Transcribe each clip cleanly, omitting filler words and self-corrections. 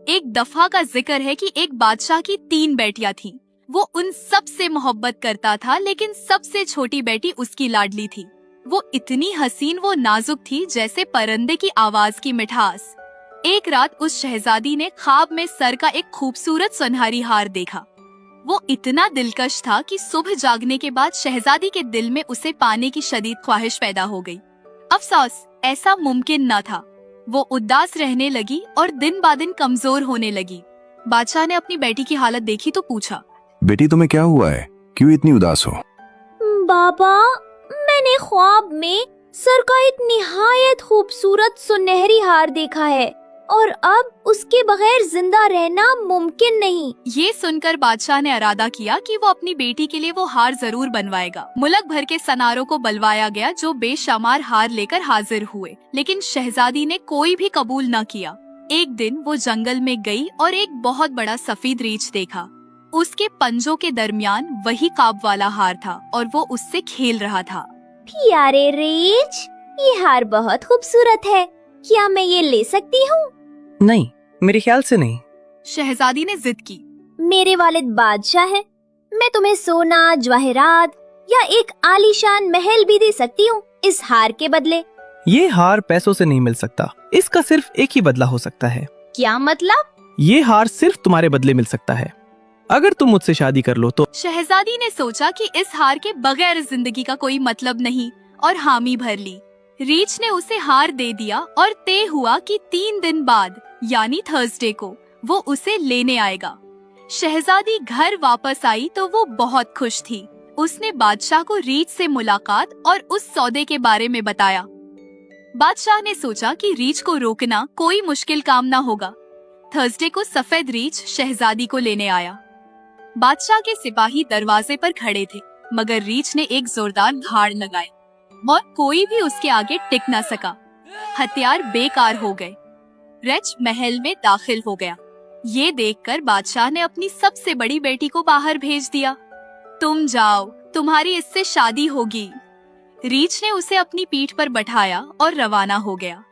एक दफा का जिक्र है कि एक बादशाह की 3 बेटियां थीं। वो उन सब से मोहब्बत करता था, लेकिन सबसे छोटी बेटी उसकी लाडली थी। वो इतनी हसीन वो नाजुक थी जैसे परिंदे की आवाज की मिठास। एक रात उस शहजादी ने ख्वाब में सर का एक खूबसूरत सुनहरी हार देखा। वो इतना दिलकश था कि सुबह जागने के बाद शहजादी के दिल में उसे पाने की शदीद ख्वाहिश पैदा हो गई। अफसोस, ऐसा मुमकिन न था। वो उदास रहने लगी और दिन ब दिन कमजोर होने लगी। बादशाह ने अपनी बेटी की हालत देखी तो पूछा, बेटी तुम्हें क्या हुआ है, क्यों इतनी उदास हो? बाबा, मैंने ख्वाब में सर का एक निहायत खूबसूरत सुनहरी हार देखा है और अब उसके बगैर जिंदा रहना मुमकिन नहीं। ये सुनकर बादशाह ने इरादा किया कि वो अपनी बेटी के लिए वो हार जरूर बनवाएगा। मुल्क भर के सनारों को बुलवाया गया जो बेशुमार हार लेकर हाजिर हुए, लेकिन शहजादी ने कोई भी कबूल न किया। एक दिन वो जंगल में गई और एक बहुत बड़ा सफेद रीछ देखा। उसके पंजों के दरमियान वही काब वाला हार था और वो उससे खेल रहा था। प्यारे रीछ, ये हार बहुत खूबसूरत है, क्या मैं ये ले सकती हूँ? नहीं, मेरे ख्याल से नहीं। शहजादी ने जिद की। मेरे वालिद बादशाह है, मैं तुम्हें सोना, जवाहरात या एक आलीशान महल भी दे सकती हूँ इस हार के बदले। ये हार पैसों से नहीं मिल सकता, इसका सिर्फ एक ही बदला हो सकता है। क्या मतलब? ये हार सिर्फ तुम्हारे बदले मिल सकता है। अगर तुम मुझसे शादी कर लो तो। शहजादी ने सोचा कि इस हार के बगैर जिंदगी का कोई मतलब नहीं और हामी भर ली। रीछ ने उसे हार दे दिया और तय हुआ कि 3 दिन बाद यानी थर्सडे को वो उसे लेने आएगा। शहजादी घर वापस आई तो वो बहुत खुश थी। उसने बादशाह को रीछ से मुलाकात और उस सौदे के बारे में बताया। बादशाह ने सोचा कि रीछ को रोकना कोई मुश्किल काम ना होगा। थर्सडे को सफेद रीछ शहजादी को लेने आया। बादशाह के सिपाही दरवाजे पर खड़े थे, मगर रीछ ने एक जोरदार घाड़ लगाए और कोई भी उसके आगे टिक न सका। हथियार बेकार हो गए। रीछ महल में दाखिल हो गया। ये देखकर बादशाह ने अपनी सबसे बड़ी बेटी को बाहर भेज दिया। तुम जाओ, तुम्हारी इससे शादी होगी। रीछ ने उसे अपनी पीठ पर बैठाया और रवाना हो गया।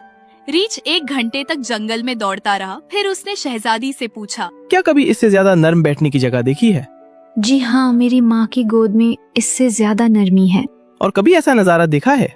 रीछ 1 घंटे तक जंगल में दौड़ता रहा। फिर उसने शहजादी से पूछा, क्या कभी इससे ज्यादा नर्म बैठने की जगह देखी है? जी हाँ, मेरी माँ की गोद में इससे ज्यादा नरमी है। और कभी ऐसा नजारा देखा है?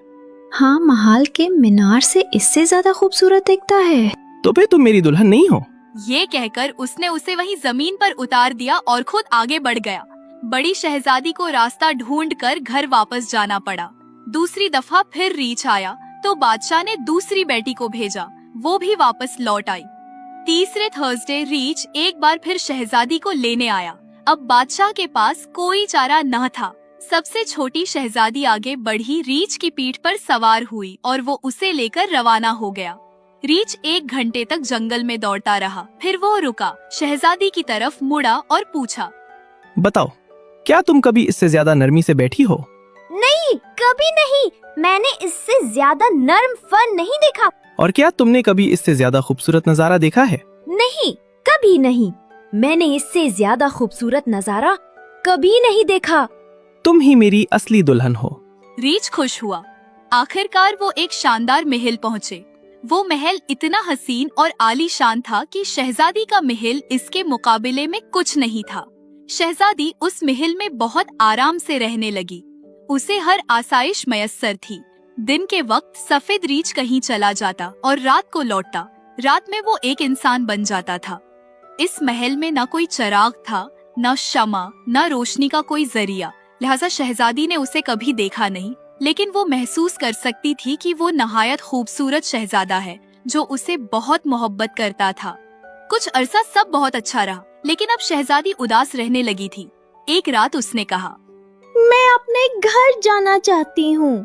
हाँ, महल के मीनार से इससे ज्यादा खूबसूरत दिखता है। तो फिर तुम मेरी दुल्हन नहीं हो। ये कहकर उसने उसे वहीं जमीन पर उतार दिया और खुद आगे बढ़ गया। बड़ी शहजादी को रास्ता ढूंढकर घर वापस जाना पड़ा। दूसरी दफा फिर रीछ आया तो बादशाह ने दूसरी बेटी को भेजा। वो भी वापस लौट आई। तीसरे थर्सडे रीछ एक बार फिर शहजादी को लेने आया। अब बादशाह के पास कोई चारा न था। सबसे छोटी शहजादी आगे बढ़ी, रीछ की पीठ पर सवार हुई और वो उसे लेकर रवाना हो गया। रीछ 1 घंटे तक जंगल में दौड़ता रहा। फिर वो रुका, शहजादी की तरफ मुड़ा और पूछा, बताओ, क्या तुम कभी इससे ज्यादा नरमी से बैठी हो? नहीं, कभी नहीं। मैंने इससे ज्यादा नर्म फन नहीं देखा। और क्या तुमने कभी इससे ज्यादा खूबसूरत नजारा देखा है? नहीं, कभी नहीं। मैंने इससे ज्यादा खूबसूरत नजारा कभी नहीं देखा। तुम ही मेरी असली दुल्हन हो। रीछ खुश हुआ। आखिरकार वो एक शानदार महल पहुँचे। वो महल इतना हसीन और आलीशान था कि शहजादी का महल इसके मुकाबले में कुछ नहीं था। शहजादी उस महल में बहुत आराम से रहने लगी। उसे हर आसाइश मयस्सर थी। दिन के वक्त सफेद रीछ कहीं चला जाता और रात को लौटता। रात में वो एक इंसान बन जाता था। इस महल में न कोई चिराग था, न शमा, न रोशनी का कोई जरिया। लिहाजा शहजादी ने उसे कभी देखा नहीं, लेकिन वो महसूस कर सकती थी कि वो नहायत खूबसूरत शहजादा है जो उसे बहुत मोहब्बत करता था। कुछ अरसा सब बहुत अच्छा रहा, लेकिन अब शहजादी उदास रहने लगी थी। एक रात उसने कहा, मैं अपने घर जाना चाहती हूँ,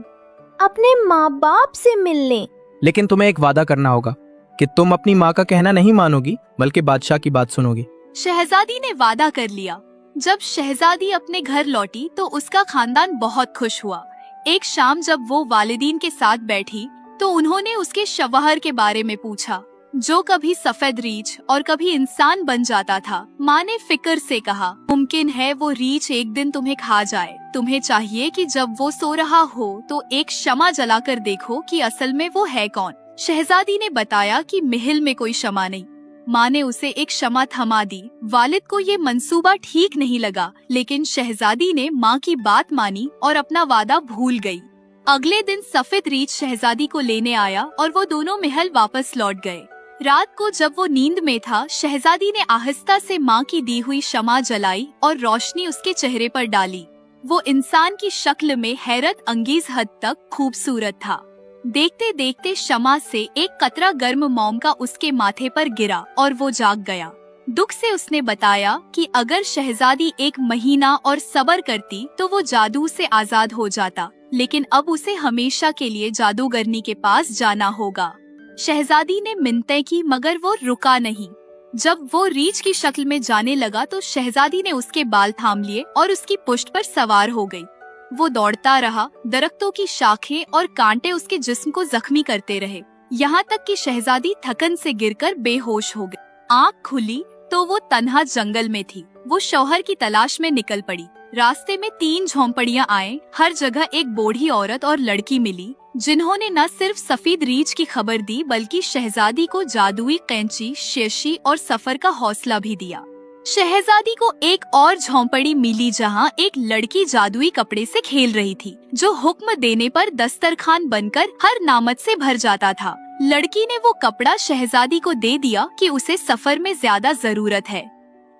अपने माँ बाप से मिलने। लेकिन तुम्हें एक वादा करना होगा कि तुम अपनी माँ का कहना नहीं मानोगी, बल्कि बादशाह की बात सुनोगी। शहजादी ने वादा कर लिया। जब शहजादी अपने घर लौटी तो उसका खानदान बहुत खुश हुआ। एक शाम जब वो वालिदीन के साथ बैठी तो उन्होंने उसके शवहर के बारे में पूछा, जो कभी सफेद रीछ और कभी इंसान बन जाता था। माँ ने फिक्र से कहा, मुमकिन है वो रीछ एक दिन तुम्हें खा जाए। तुम्हें चाहिए कि जब वो सो रहा हो तो एक शमा जलाकर देखो कि असल में वो है कौन। शहजादी ने बताया कि महल में कोई शमा नहीं, माँ ने उसे एक क्षमा थमा दी। वालिद को ये मंसूबा ठीक नहीं लगा, लेकिन शहजादी ने माँ की बात मानी और अपना वादा भूल गई। अगले दिन सफेद रीछ शहजादी को लेने आया और वो दोनों महल वापस लौट गए। रात को जब वो नींद में था, शहजादी ने आहिस्ता से माँ की दी हुई शमा जलाई और रोशनी उसके चेहरे पर डाली। वो इंसान की शक्ल में हैरत अंगेज हद तक खूबसूरत था। देखते देखते शमा से एक कतरा गर्म मोम का उसके माथे पर गिरा और वो जाग गया। दुख से उसने बताया कि अगर शहजादी 1 महीना और सब्र करती तो वो जादू से आजाद हो जाता, लेकिन अब उसे हमेशा के लिए जादूगरनी के पास जाना होगा। शहजादी ने मिन्नतें की मगर वो रुका नहीं। जब वो रीछ की शक्ल में जाने लगा तो शहजादी ने उसके बाल थाम लिए और उसकी पुष्ट पर सवार हो गई। वो दौड़ता रहा, दरख्तों की शाखें और कांटे उसके जिस्म को जख्मी करते रहे, यहाँ तक कि शहजादी थकन से गिरकर बेहोश हो गई। आँख खुली तो वो तन्हा जंगल में थी। वो शौहर की तलाश में निकल पड़ी। रास्ते में 3 झोंपड़ियाँ आए। हर जगह एक बूढ़ी औरत और लड़की मिली, जिन्होंने न सिर्फ सफेद रीछ की खबर दी बल्कि शहजादी को जादुई कैंची, शेशी और सफर का हौसला भी दिया। शहजादी को एक और झोंपड़ी मिली जहाँ एक लड़की जादुई कपड़े से खेल रही थी, जो हुक्म देने पर दस्तरखान बनकर हर नामत से भर जाता था। लड़की ने वो कपड़ा शहजादी को दे दिया कि उसे सफर में ज्यादा जरूरत है।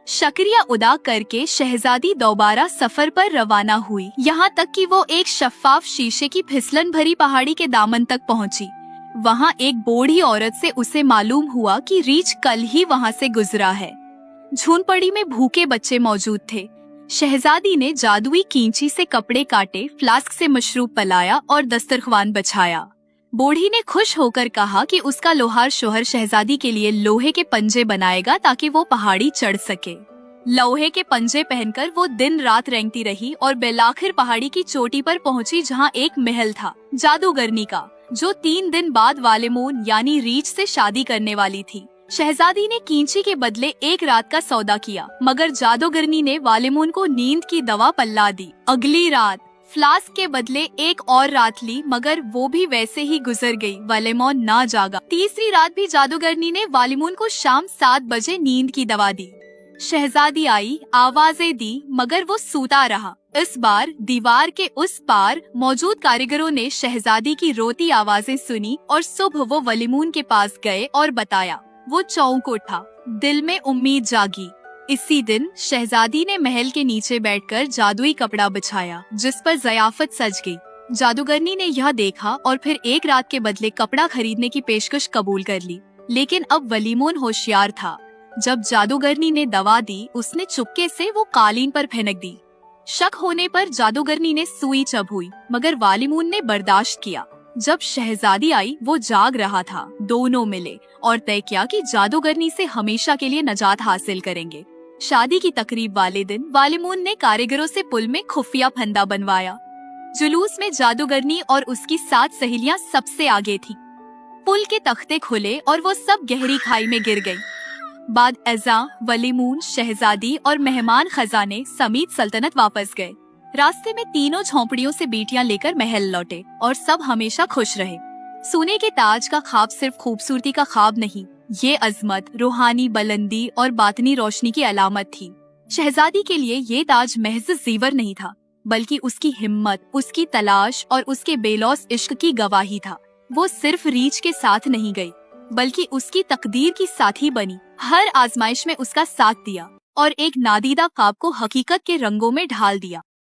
शुक्रिया अदा करके शहजादी दोबारा सफर पर रवाना हुई, यहाँ तक कि वो एक शफाफ शीशे की फिसलन भरी पहाड़ी के दामन तक पहुँची। वहाँ एक बूढ़ी औरत से उसे मालूम हुआ कि रीछ कल ही वहाँ से गुजरा है। झोंपड़ी में भूखे बच्चे मौजूद थे। शहजादी ने जादुई कींची से कपड़े काटे, फ्लास्क से मशरूब पलाया और दस्तरख्वान बिछाया। बूढ़ी ने खुश होकर कहा कि उसका लोहार शोहर शहजादी के लिए लोहे के पंजे बनाएगा ताकि वो पहाड़ी चढ़ सके। लोहे के पंजे पहनकर वो दिन रात रेंगती रही और बेलाखिर पहाड़ी की चोटी पर पहुंची, जहां एक महल था जादूगरनी का, जो 3 दिन बाद वालिमून यानी रीछ से शादी करने वाली थी। शहजादी ने कींची के बदले 1 रात का सौदा किया, मगर जादूगरनी ने वालिमून को नींद की दवा पल्ला दी। अगली रात फ्लास्क के बदले 1 और रात ली, मगर वो भी वैसे ही गुजर गई। वालिमून ना जागा। तीसरी रात भी जादूगरनी ने वालिमून को शाम 7 बजे नींद की दवा दी। शहजादी आई, आवाजें दी, मगर वो सूता रहा। इस बार दीवार के उस पार मौजूद कारीगरों ने शहजादी की रोती आवाजें सुनी और सुबह वो वालिमून के पास गए और बताया। वो चौंक उठा, दिल में उम्मीद जागी। इसी दिन शहजादी ने महल के नीचे बैठकर जादुई कपड़ा बिछाया, जिस पर ज़याफत सज गई। जादूगरनी ने यह देखा और फिर 1 रात के बदले कपड़ा खरीदने की पेशकश कबूल कर ली। लेकिन अब वालिमून होशियार था। जब जादूगरनी ने दवा दी, उसने चुपके से वो कालीन पर फेंक दी। शक होने पर जादूगरनी ने सुई चबुई, मगर वालिमून ने बर्दाश्त किया। जब शहजादी आई, वो जाग रहा था। दोनों मिले और तय किया कि जादूगरनी से हमेशा के लिए नजात हासिल करेंगे। शादी की तकरीब वाले दिन वालिमून ने कारीगरों से पुल में खुफिया फंदा बनवाया। जुलूस में जादूगरनी और उसकी 7 सहेलियां सबसे आगे थी। पुल के तख्ते खुले और वो सब गहरी खाई में गिर गई। बाद अज़ा, वालिमून, शहजादी और मेहमान खजाने समेत सल्तनत वापस गए। रास्ते में तीनों झोंपड़ियों से बेटियां लेकर महल लौटे और सब हमेशा खुश रहे। सोने के ताज का ख्वाब सिर्फ खूबसूरती का ख्वाब नहीं, ये अजमत, रूहानी बुलंदी और बातनी रोशनी की अलामत थी। शहजादी के लिए ये ताज महज जेवर नहीं था, बल्कि उसकी हिम्मत, उसकी तलाश और उसके बेलौस इश्क की गवाही था। वो सिर्फ रीछ के साथ नहीं गई, बल्कि उसकी तकदीर की साथी बनी। हर आजमाइश में उसका साथ दिया और एक नादीदा ख्वाब को हकीकत के रंगों में ढाल दिया।